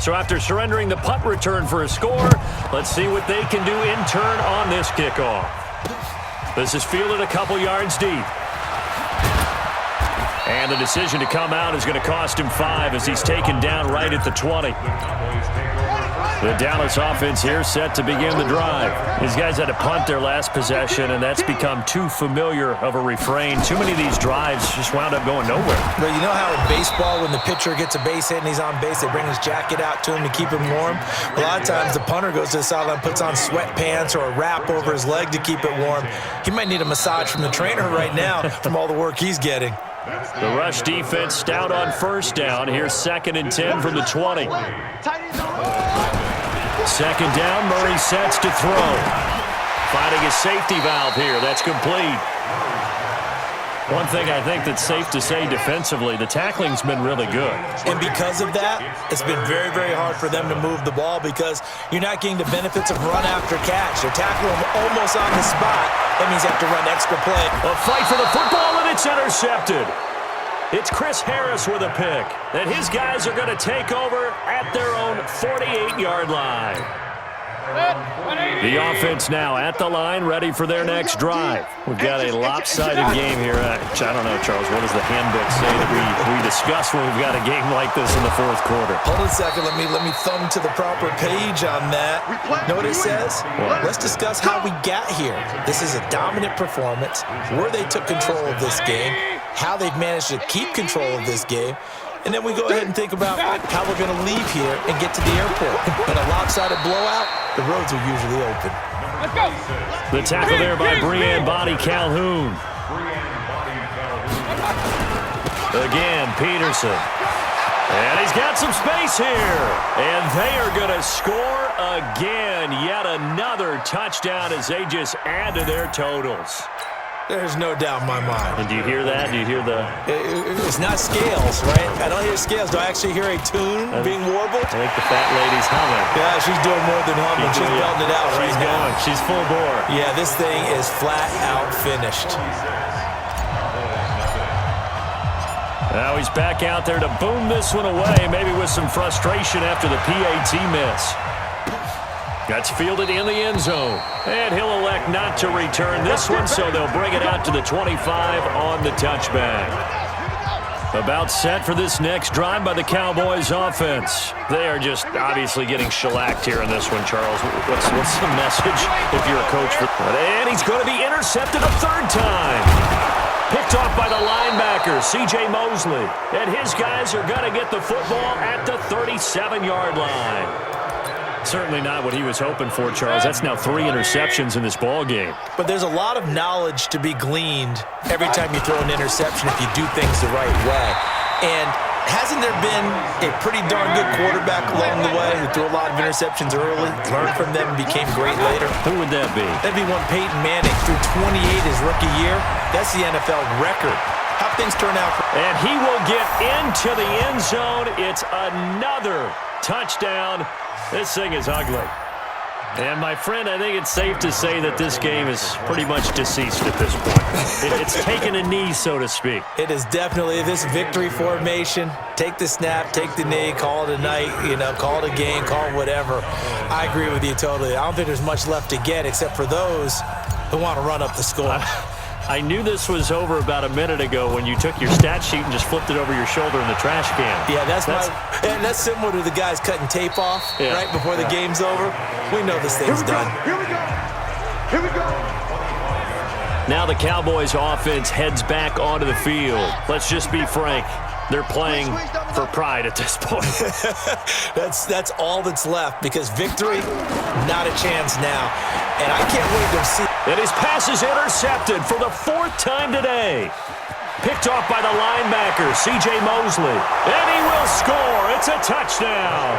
So after surrendering the punt return for a score, let's see what they can do in turn on this kickoff. This is fielded a couple yards deep. And the decision to come out is going to cost him 5 as he's taken down right at the 20. The Dallas offense here set to begin the drive. These guys had to punt their last possession, and that's become too familiar of a refrain. Too many of these drives just wound up going nowhere. But you know how in baseball, when the pitcher gets a base hit and he's on base, they bring his jacket out to him to keep him warm? A lot of times the punter goes to the sideline, puts on sweatpants or a wrap over his leg to keep it warm. He might need a massage from the trainer right now from all the work he's getting. The rush defense stout on first down. Here's 2nd and 10 from the 20. 2nd down, Murray sets to throw. Finding a safety valve here. That's complete. One thing I think that's safe to say defensively, the tackling's been really good. And because of that, it's been very, very hard for them to move the ball because you're not getting the benefits of run after catch. They're tackling them almost on the spot. That means you have to run extra play. A fight for the football, and it's intercepted. It's Chris Harris with a pick. And his guys are going to take over at their own 48-yard line. The offense now at the line, ready for their next drive. We've got a lopsided game here. I don't know, Charles, what does the handbook say that we discuss when we've got a game like this in the fourth quarter? Hold on a second. Let me thumb to the proper page on that. Know what it says? What? Let's discuss how we got here. This is a dominant performance, where they took control of this game, how they've managed to keep control of this game, and then we go ahead and think about how we're going to leave here and get to the airport. In a lopsided blowout, the roads are usually open. Let's go. The tackle there by Brian Body Calhoun. Again, Peterson. And he's got some space here. And they are going to score again. Yet another touchdown as they just add to their totals. There's no doubt in my mind. And do you hear that? Do you hear the... It's not scales, right? I don't hear scales. Do I actually hear a tune being warbled? I think the fat lady's humming. Yeah, she's doing more than humming. She's belting it out right now. She's going. She's full bore. Yeah, this thing is flat out finished. Now he's back out there to boom this one away, maybe with some frustration after the PAT miss. That's fielded in the end zone. And he'll elect not to return this one, so they'll bring it out to the 25 on the touchback. About set for this next drive by the Cowboys offense. They are just obviously getting shellacked here in this one, Charles. What's the message if you're a coach? And he's going to be intercepted a third time. Picked off by the linebacker, C.J. Mosley. And his guys are going to get the football at the 37-yard line. Certainly not what he was hoping for, Charles. That's now 3 interceptions in this ball game. But there's a lot of knowledge to be gleaned every time you throw an interception if you do things the right way. And hasn't there been a pretty darn good quarterback along the way who threw a lot of interceptions early, learned from them, and became great later? Who would that be? That'd be one Peyton Manning, threw 28 his rookie year. That's the NFL record. How things turn out. And he will get into the end zone. It's another touchdown. This thing is ugly. And, my friend, I think it's safe to say that this game is pretty much deceased at this point. It's taken a knee, so to speak. It is definitely this victory formation. Take the snap, take the knee, call it a night, call it a game, call it whatever. I agree with you totally. I don't think there's much left to get except for those who want to run up the score. I knew this was over about a minute ago when you took your stat sheet and just flipped it over your shoulder in the trash can. Yeah, that's similar to the guys cutting tape off right before the game's over. We know this thing's done. Here we go. Here we go. Now the Cowboys offense heads back onto the field. Let's just be frank. They're playing for pride at this point. That's all that's left because victory, not a chance now. And I can't wait to see. And his pass is intercepted for the 4th time today. Picked off by the linebacker, C.J. Mosley. And he will score. It's a touchdown.